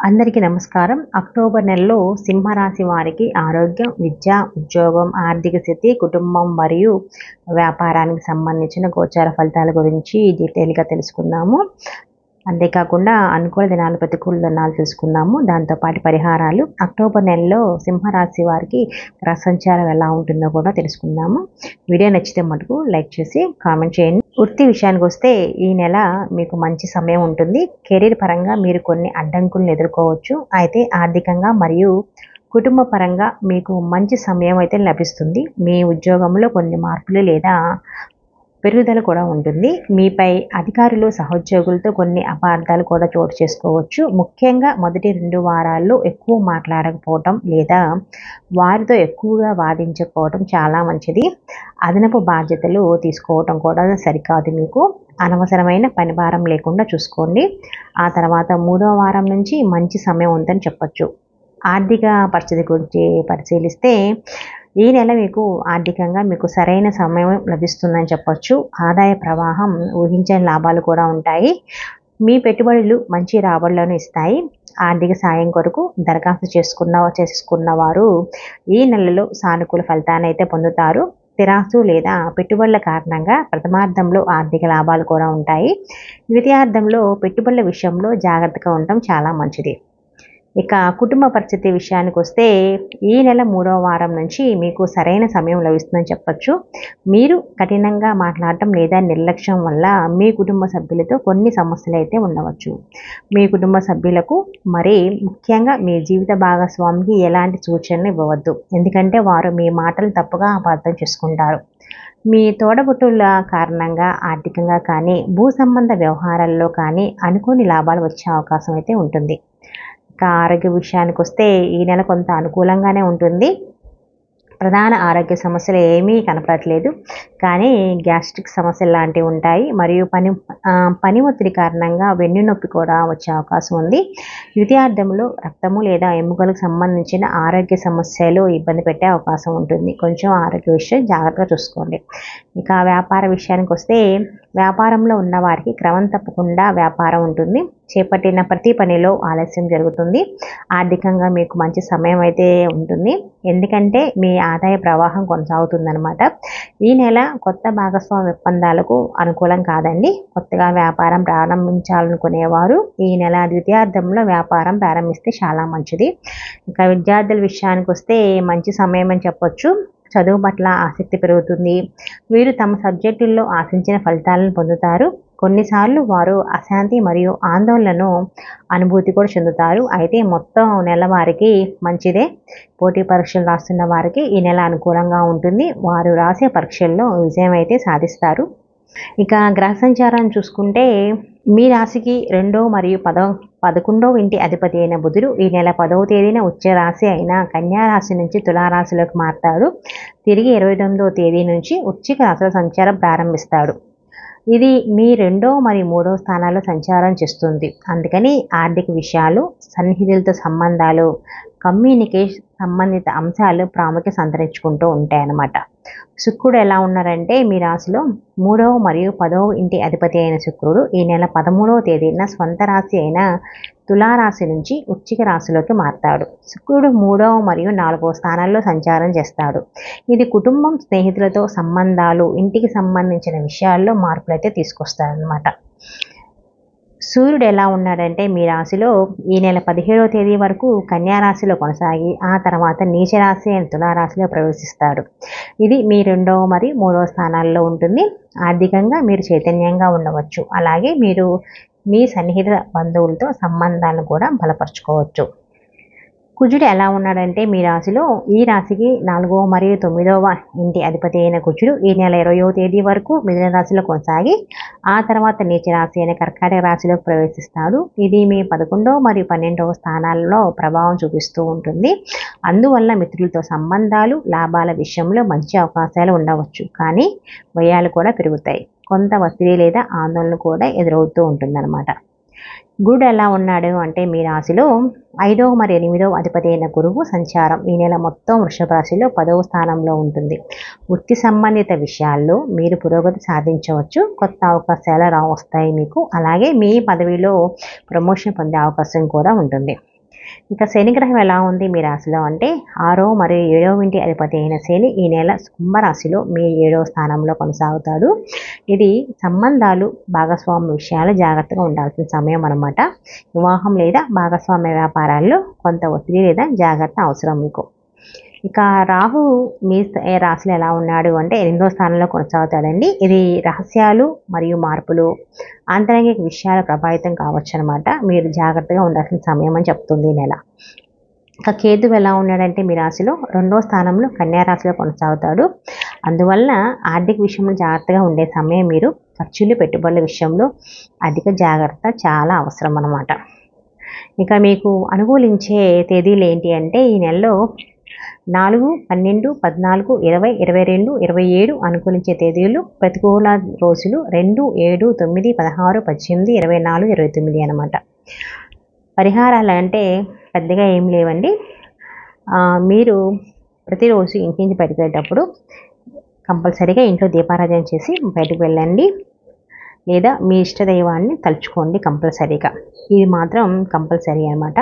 అందరికీ నమస్కారం. అక్టోబర్ నెలలో సింహరాశి వారికి ఆరోగ్యం, విద్య, ఉద్యోగం, ఆర్థిక స్థితి, కుటుంబం మరియు వ్యాపారానికి సంబంధించిన గోచార ఫలితాల గురించి డీటెయిల్గా తెలుసుకుందాము. అంతేకాకుండా అనుకూల దినాలు, ప్రతికూల దినాలు తెలుసుకుందాము. దాంతోపాటు పరిహారాలు, అక్టోబర్ నెలలో సింహరాశి వారికి గ్రహ సంచారం ఎలా ఉంటుందో కూడా తెలుసుకుందాము. వీడియో నచ్చితే మటుకు లైక్ చేసి కామెంట్ చేయండి. వృత్తి విషయానికి వస్తే ఈ నెల మీకు మంచి సమయం ఉంటుంది. కెరీర్ పరంగా మీరు కొన్ని అడ్డంకులను ఎదుర్కోవచ్చు. అయితే ఆర్థికంగా మరియు కుటుంబ పరంగా మీకు మంచి సమయం అయితే లభిస్తుంది. మీ ఉద్యోగంలో కొన్ని మార్పులు లేదా పెరుగుదల కూడా ఉంటుంది. మీపై అధికారులు, సహోద్యోగులతో కొన్ని అపార్థాలు కూడా చోటు చేసుకోవచ్చు. ముఖ్యంగా మొదటి 2 వారాల్లో ఎక్కువ మాట్లాడకపోవటం లేదా వారితో ఎక్కువగా వాదించకపోవటం చాలా మంచిది. అదనపు బాధ్యతలు తీసుకోవటం కూడా సరికాదు. మీకు అనవసరమైన పనిభారం లేకుండా చూసుకోండి. ఆ తర్వాత 3వ వారం నుంచి మంచి సమయం ఉందని చెప్పచ్చు. ఆర్థిక పరిస్థితి గురించి పరిశీలిస్తే ఈ నెల మీకు ఆర్థికంగా మీకు సరైన సమయం లభిస్తుందని చెప్పొచ్చు. ఆదాయ ప్రవాహం, ఊహించని లాభాలు కూడా ఉంటాయి. మీ పెట్టుబడులు మంచి రాబడులను ఇస్తాయి. ఆర్థిక సాయం కొరకు దరఖాస్తు చేసుకున్న వారు ఈ నెలలో సానుకూల ఫలితాన్ని అయితే పొందుతారు. స్థిరాస్తు లేదా పెట్టుబడుల కారణంగా ప్రథమార్థంలో ఆర్థిక లాభాలు కూడా ఉంటాయి. ద్వితీయార్థంలో పెట్టుబడుల విషయంలో జాగ్రత్తగా ఉండటం చాలా మంచిది. ఇక కుటుంబ పరిస్థితి విషయానికి వస్తే ఈ నెల 3వ వారం నుంచి మీకు సరైన సమయం లభిస్తుందని చెప్పచ్చు. మీరు కఠినంగా మాట్లాడటం లేదా నిర్లక్ష్యం వల్ల మీ కుటుంబ సభ్యులతో కొన్ని సమస్యలు అయితే ఉండవచ్చు. మీ కుటుంబ సభ్యులకు మరి ముఖ్యంగా మీ జీవిత భాగస్వామికి ఎలాంటి సూచనలు ఇవ్వవద్దు. ఎందుకంటే వారు మీ మాటలు తప్పుగా అపార్థం చేసుకుంటారు. మీ తోడబుట్టుల కారణంగా ఆర్థికంగా కానీ భూ సంబంధ వ్యవహారాల్లో కానీ అనుకోని లాభాలు వచ్చే అవకాశం అయితే ఉంటుంది. ఇక ఆరోగ్య విషయానికి వస్తే ఈ నెల కొంత అనుకూలంగానే ఉంటుంది. ప్రధాన ఆరోగ్య సమస్యలు ఏమీ కనపడట్లేదు, కానీ గ్యాస్ట్రిక్ సమస్యలు లాంటివి ఉంటాయి. మరియు పని ఒత్తిడి కారణంగా వెన్నునొప్పి కూడా వచ్చే అవకాశం ఉంది. ద్వితీయార్థంలో రక్తము లేదా ఎముకలకు సంబంధించిన ఆరోగ్య సమస్యలు ఇబ్బంది పెట్టే అవకాశం ఉంటుంది. కొంచెం ఆరోగ్య విషయం జాగ్రత్తగా చూసుకోండి. ఇక వ్యాపార విషయానికి వస్తే వ్యాపారంలో ఉన్న వారికి క్రమం తప్పకుండా వ్యాపారం ఉంటుంది. చేపట్టిన ప్రతి పనిలో ఆలస్యం జరుగుతుంది. ఆర్థికంగా మీకు మంచి సమయం అయితే ఉంటుంది, ఎందుకంటే మీ ఆదాయ ప్రవాహం కొనసాగుతుందన్నమాట. ఈ నెల కొత్త భాగస్వామ్య ఒప్పందాలకు అనుకూలం కాదండి. కొత్తగా వ్యాపారం ప్రారంభించాలనుకునేవారు ఈ నెల ద్వితీయార్థంలో వ్యాపారం ప్రారంభిస్తే చాలా మంచిది. ఇక విద్యార్థుల విషయానికి వస్తే మంచి సమయం అని చెప్పొచ్చు. చదువు పట్ల ఆసక్తి పెరుగుతుంది. వీరు తమ సబ్జెక్టుల్లో ఆశించిన ఫలితాలను పొందుతారు. కొన్నిసార్లు వారు అశాంతి మరియు ఆందోళనను అనుభూతి కూడా చెందుతారు. అయితే మొత్తం నెల వారికి మంచిదే. పోటీ పరీక్షలు రాస్తున్న వారికి ఈ నెల అనుకూలంగా ఉంటుంది. వారు రాసే పరీక్షల్లో విజయం అయితే సాధిస్తారు. ఇక గ్రహ సంచారాన్ని చూసుకుంటే మీ రాశికి 2వ మరియు 11వ ఇంటి అధిపతి అయిన బుధుడు ఈ నెల 10వ తేదీన ఉచ్చ రాశి అయిన కన్యా రాశి నుంచి తులారాశిలోకి మారుతాడు. తిరిగి 29వ తేదీ నుంచి వృశ్చిక రాశిలో సంచారం ప్రారంభిస్తాడు. ఇది మీ 2వ మరియు 3వ స్థానాల్లో సంచారం చేస్తుంది. అందుకని ఆర్థిక విషయాలు, సన్నిహితులతో సంబంధాలు, కమ్యూనికేషన్ సంబంధిత అంశాలు ప్రాముఖ్యత సంతరించుకుంటూ ఉంటాయన్నమాట. శుక్రుడు ఎలా ఉన్నారంటే మీ రాశిలో 3వ మరియు 10వ ఇంటి అధిపతి అయిన శుక్రుడు ఈ నెల 13వ తేదీన స్వంత రాశి అయిన తులారాశి నుంచి వృశ్చిక రాశిలోకి మారుతాడు. శుక్రుడు 3వ మరియు 4వ స్థానాల్లో సంచారం చేస్తాడు. ఇది కుటుంబం, స్నేహితులతో సంబంధాలు, ఇంటికి సంబంధించిన విషయాల్లో మార్పులు అయితే తీసుకొస్తాడనమాట. సూర్యుడు ఎలా ఉన్నాడంటే మీ రాశిలో ఈ నెల 17వ తేదీ వరకు కన్యా రాశిలో కొనసాగి ఆ తర్వాత నీచ రాశి అయిన తులారాశిలో ప్రవేశిస్తాడు. ఇది మీ 2వ మరియు 3వ స్థానాల్లో ఉంటుంది. ఆర్థికంగా మీరు చైతన్యంగా ఉండవచ్చు. అలాగే మీరు మీ సన్నిహిత బంధువులతో సంబంధాలను కూడా బలపరుచుకోవచ్చు. కుజుడు ఎలా ఉన్నాడంటే మీ రాశిలో ఈ రాశికి 4వ మరియు 9వ ఇంటి అధిపతి అయిన కుజుడు ఈ నెల 20వ తేదీ వరకు మిథున రాశిలో కొనసాగి ఆ తర్వాత నీచ రాశి అయిన కర్కాటక రాశిలోకి ప్రవేశిస్తాడు. ఇది మీ 11వ మరియు 12వ స్థానాల్లో ప్రభావం చూపిస్తూ ఉంటుంది. అందువల్ల మిత్రులతో సంబంధాలు, లాభాల విషయంలో మంచి అవకాశాలు ఉండవచ్చు, కానీ వ్యయాలు కూడా పెరుగుతాయి. కొంత ఒత్తిడి లేదా ఆందోళన కూడా ఎదురవుతూ ఉంటుందన్నమాట. గురుడు ఎలా ఉన్నాడు అంటే మీ రాశిలో 5వ మరియు 8వ అధిపతి అయిన గురువు సంచారం ఈ నెల మొత్తం వృషభ రాశిలో 10వ స్థానంలో ఉంటుంది. వృత్తి సంబంధిత విషయాల్లో మీరు పురోగతి సాధించవచ్చు. కొత్త అవకాశాలు వస్తాయి మీకు. అలాగే మీ పదవిలో ప్రమోషన్ పొందే అవకాశం కూడా ఉంటుంది. ఇక శని గ్రహం ఎలా ఉంది మీ రాశిలో అంటే 6వ మరియు 7వ ఇంటి అధిపతి అయిన శని ఈ నెల కుంభరాశిలో మీ 7వ స్థానంలో కొనసాగుతాడు. ఇది సంబంధాలు, భాగస్వామ్య విషయాలు జాగ్రత్తగా ఉండాల్సిన సమయం అన్నమాట. వివాహం లేదా భాగస్వామ్య వ్యాపారాల్లో కొంత ఒత్తిడి లేదా జాగ్రత్త అవసరం మీకు. ఇక రాహు మీ రాశిలో ఎలా ఉన్నాడు అంటే 8వ స్థానంలో కొనసాగుతాడండి. ఇది రహస్యాలు మరియు మార్పులు, ఆంతరంగిక విషయాలు ప్రభావితం కావచ్చు అనమాట. మీరు జాగ్రత్తగా ఉండాల్సిన సమయం అని చెప్తుంది ఈ నెల. ఇక కేతువు ఎలా ఉన్నాడంటే మీ రాశిలో 2వ స్థానంలో కన్యా రాశిలో కొనసాగుతాడు. అందువలన ఆర్థిక విషయంలో జాగ్రత్తగా ఉండే సమయం. మీరు ఖర్చులు, పెట్టుబడుల విషయంలో అధిక జాగ్రత్త చాలా అవసరం అన్నమాట. ఇక మీకు అనుకూలించే తేదీలు ఏంటి అంటే ఈ నెలలో 4, 12, 14, 20, 22, 27 అనుకూలించే తేదీలు. ప్రతికూల రోజులు 2, 7, 9, 16, 18, 24, 29 అనమాట. పరిహారాలు అంటే పెద్దగా ఏం లేవండి. మీరు ప్రతిరోజు ఇంటి నుంచి బయటకు వెళ్ళేటప్పుడు కంపల్సరీగా ఇంట్లో దీపారాధన చేసి బయటకు వెళ్ళండి. లేదా మీ ఇష్టదైవాన్ని తలుచుకోండి కంపల్సరీగా. ఇది మాత్రం కంపల్సరీ అనమాట.